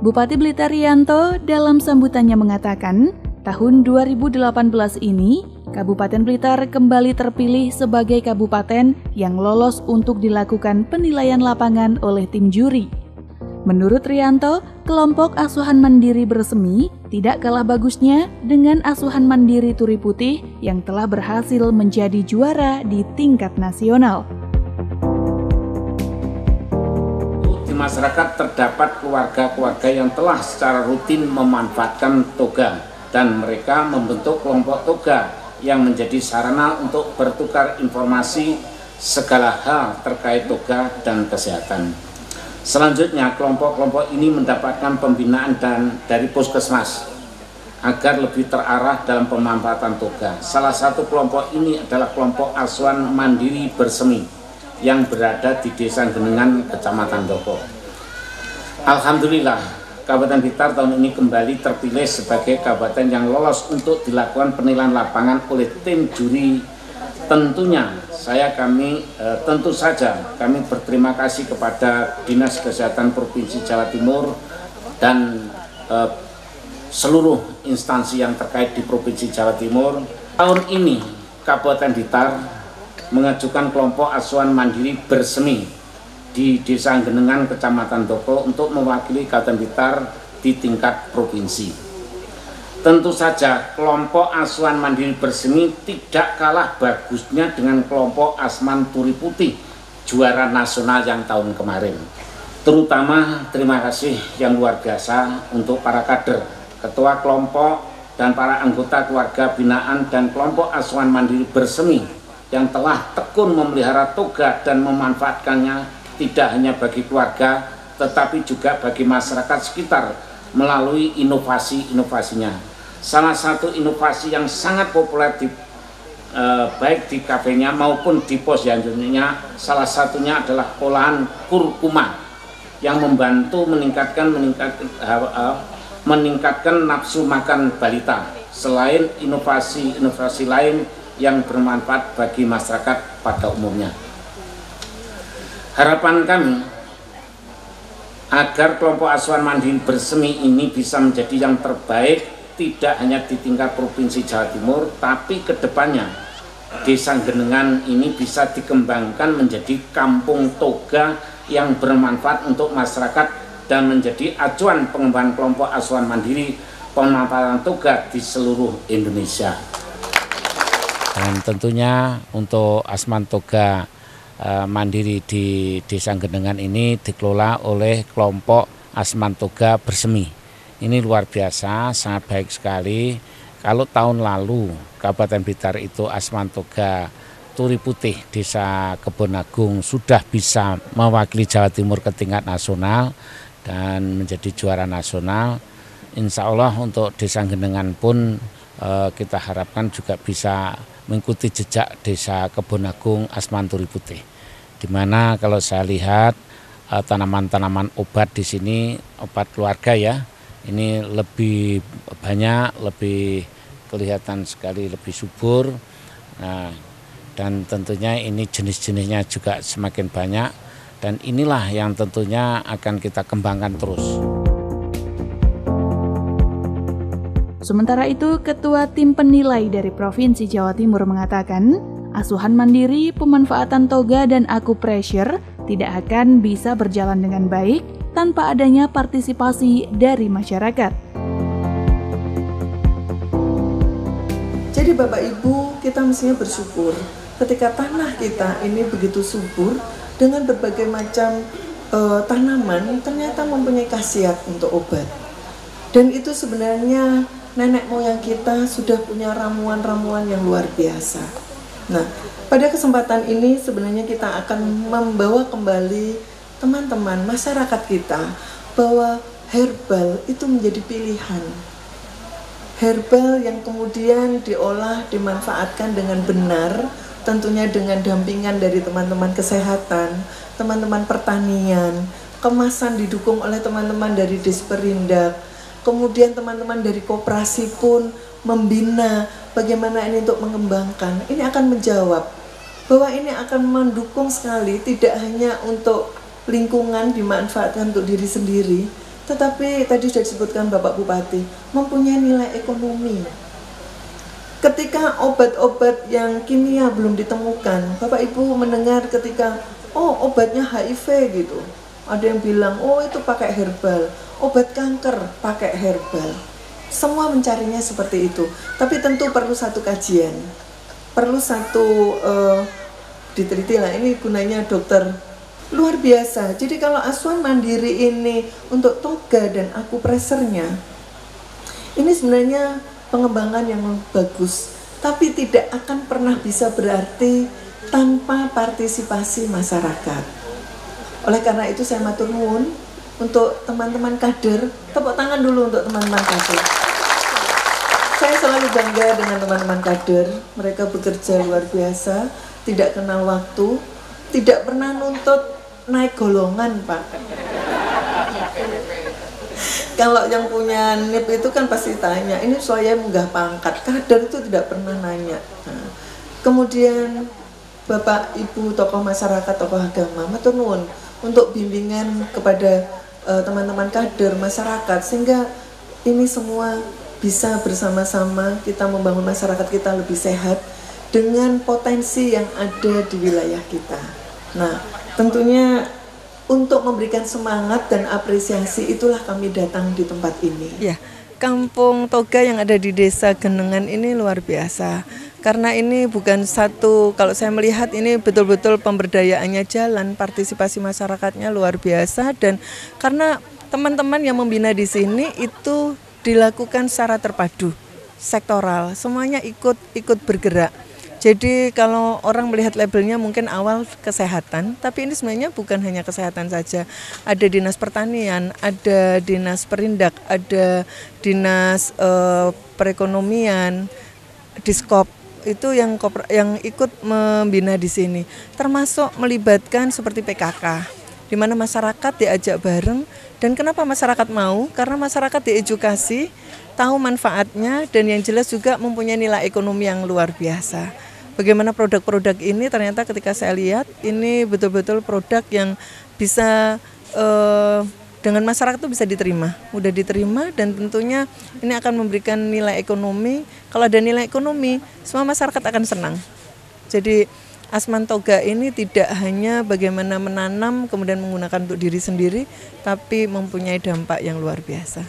Bupati Blitar Rianto dalam sambutannya mengatakan, tahun 2018 ini, Kabupaten Blitar kembali terpilih sebagai kabupaten yang lolos untuk dilakukan penilaian lapangan oleh tim juri. Menurut Rianto, kelompok asuhan mandiri bersemi tidak kalah bagusnya dengan asuhan mandiri Turi Putih yang telah berhasil menjadi juara di tingkat nasional. Masyarakat terdapat keluarga-keluarga yang telah secara rutin memanfaatkan toga dan mereka membentuk kelompok toga yang menjadi sarana untuk bertukar informasi segala hal terkait toga dan kesehatan. Selanjutnya, kelompok-kelompok ini mendapatkan pembinaan dari puskesmas agar lebih terarah dalam pemanfaatan toga. Salah satu kelompok ini adalah kelompok asuhan mandiri bersemi yang berada di Desa Genengan, Kecamatan Doko. Alhamdulillah, Kabupaten Blitar tahun ini kembali terpilih sebagai kabupaten yang lolos untuk dilakukan penilaian lapangan oleh tim juri. Tentu saja kami berterima kasih kepada Dinas Kesehatan Provinsi Jawa Timur dan seluruh instansi yang terkait di Provinsi Jawa Timur. Tahun ini Kabupaten Blitar mengajukan kelompok asuhan mandiri bersemi di Desa Genengan, Kecamatan Doko untuk mewakili Kabupaten Blitar di tingkat provinsi. Tentu saja kelompok asuhan mandiri bersemi tidak kalah bagusnya dengan kelompok asuhan Turi Putih juara nasional yang tahun kemarin. Terutama terima kasih yang luar biasa untuk para kader, ketua kelompok dan para anggota keluarga binaan dan kelompok asuhan mandiri bersemi yang telah tekun memelihara toga dan memanfaatkannya tidak hanya bagi keluarga tetapi juga bagi masyarakat sekitar melalui inovasi-inovasinya. Salah satu inovasi yang sangat populer baik di kafenya maupun di posyandunya, salah satunya adalah olahan kurkuma yang membantu meningkatkan nafsu makan balita, selain inovasi-inovasi lain yang bermanfaat bagi masyarakat pada umumnya. Harapan kami agar kelompok asuhan mandiri bersemi ini bisa menjadi yang terbaik tidak hanya di tingkat Provinsi Jawa Timur, tapi kedepannya Desa Genengan ini bisa dikembangkan menjadi kampung toga yang bermanfaat untuk masyarakat dan menjadi acuan pengembangan kelompok asuhan mandiri pemanfaatan toga di seluruh Indonesia. Dan tentunya untuk asuhan toga mandiri di Desa Genengan ini dikelola oleh kelompok asuhan toga bersemi. Ini luar biasa, sangat baik sekali. Kalau tahun lalu Kabupaten Blitar itu asuhan toga Turi Putih Desa Kebonagung sudah bisa mewakili Jawa Timur ke tingkat nasional dan menjadi juara nasional. Insya Allah untuk Desa Genengan pun kita harapkan juga bisa mengikuti jejak Desa Kebonagung asuhan Turi Putih. Di mana kalau saya lihat tanaman-tanaman obat di sini, obat keluarga ya, ini lebih banyak, lebih kelihatan sekali, lebih subur. Nah, dan tentunya ini jenis-jenisnya juga semakin banyak dan inilah yang tentunya akan kita kembangkan terus. Sementara itu, Ketua Tim Penilai dari Provinsi Jawa Timur mengatakan, asuhan mandiri, pemanfaatan toga dan akupressure tidak akan bisa berjalan dengan baik tanpa adanya partisipasi dari masyarakat. Jadi Bapak Ibu, kita mestinya bersyukur ketika tanah kita ini begitu subur dengan berbagai macam tanaman ternyata mempunyai khasiat untuk obat. Dan itu sebenarnya nenek moyang kita sudah punya ramuan-ramuan yang luar biasa. Nah, pada kesempatan ini sebenarnya kita akan membawa kembali teman-teman masyarakat kita bahwa herbal itu menjadi pilihan. Herbal yang kemudian diolah, dimanfaatkan dengan benar, tentunya dengan dampingan dari teman-teman kesehatan, teman-teman pertanian, kemasan didukung oleh teman-teman dari Disperindak, kemudian teman-teman dari koperasi pun membina bagaimana ini untuk mengembangkan. Ini akan menjawab bahwa ini akan mendukung sekali, tidak hanya untuk lingkungan dimanfaatkan untuk diri sendiri, tetapi tadi sudah disebutkan Bapak Bupati, mempunyai nilai ekonomi. Ketika obat-obat yang kimia belum ditemukan, Bapak Ibu mendengar ketika, oh obatnya HIV gitu. Ada yang bilang, oh itu pakai herbal. Obat kanker pakai herbal. Semua mencarinya seperti itu. Tapi tentu perlu satu kajian. Perlu satu diteliti lah, ini gunanya dokter. Luar biasa. Jadi kalau asuhan mandiri ini untuk toga dan akupresernya, ini sebenarnya pengembangan yang bagus, tapi tidak akan pernah bisa berarti tanpa partisipasi masyarakat. Oleh karena itu saya matur nuwun untuk teman-teman kader, tepuk tangan dulu untuk teman-teman kader. Saya selalu bangga dengan teman-teman kader, mereka bekerja luar biasa, tidak kenal waktu, tidak pernah nuntut naik golongan, Pak. Kalau yang punya NIP itu kan pasti tanya, ini saya munggah pangkat. Kader itu tidak pernah nanya. Nah, kemudian Bapak Ibu tokoh masyarakat, tokoh agama, matur nuwun untuk bimbingan kepada teman-teman kader masyarakat, sehingga ini semua bisa bersama-sama kita membangun masyarakat kita lebih sehat dengan potensi yang ada di wilayah kita. Nah, tentunya untuk memberikan semangat dan apresiasi itulah kami datang di tempat ini. Ya, Kampung Toga yang ada di Desa Genengan ini luar biasa. Karena ini bukan satu, kalau saya melihat ini betul-betul pemberdayaannya jalan, partisipasi masyarakatnya luar biasa, dan karena teman-teman yang membina di sini itu dilakukan secara terpadu, sektoral, semuanya ikut bergerak. Jadi kalau orang melihat labelnya mungkin awal kesehatan, tapi ini sebenarnya bukan hanya kesehatan saja. Ada dinas pertanian, ada dinas perindak, ada dinas perekonomian, Diskop, itu yang ikut membina di sini. Termasuk melibatkan seperti PKK, di mana masyarakat diajak bareng. Dan kenapa masyarakat mau? Karena masyarakat diedukasi, tahu manfaatnya, dan yang jelas juga mempunyai nilai ekonomi yang luar biasa. Bagaimana produk-produk ini ternyata ketika saya lihat ini betul-betul produk yang bisa dengan masyarakat itu bisa diterima, mudah diterima, dan tentunya ini akan memberikan nilai ekonomi. Kalau ada nilai ekonomi, semua masyarakat akan senang. Jadi Asman Toga ini tidak hanya bagaimana menanam kemudian menggunakan untuk diri sendiri, tapi mempunyai dampak yang luar biasa.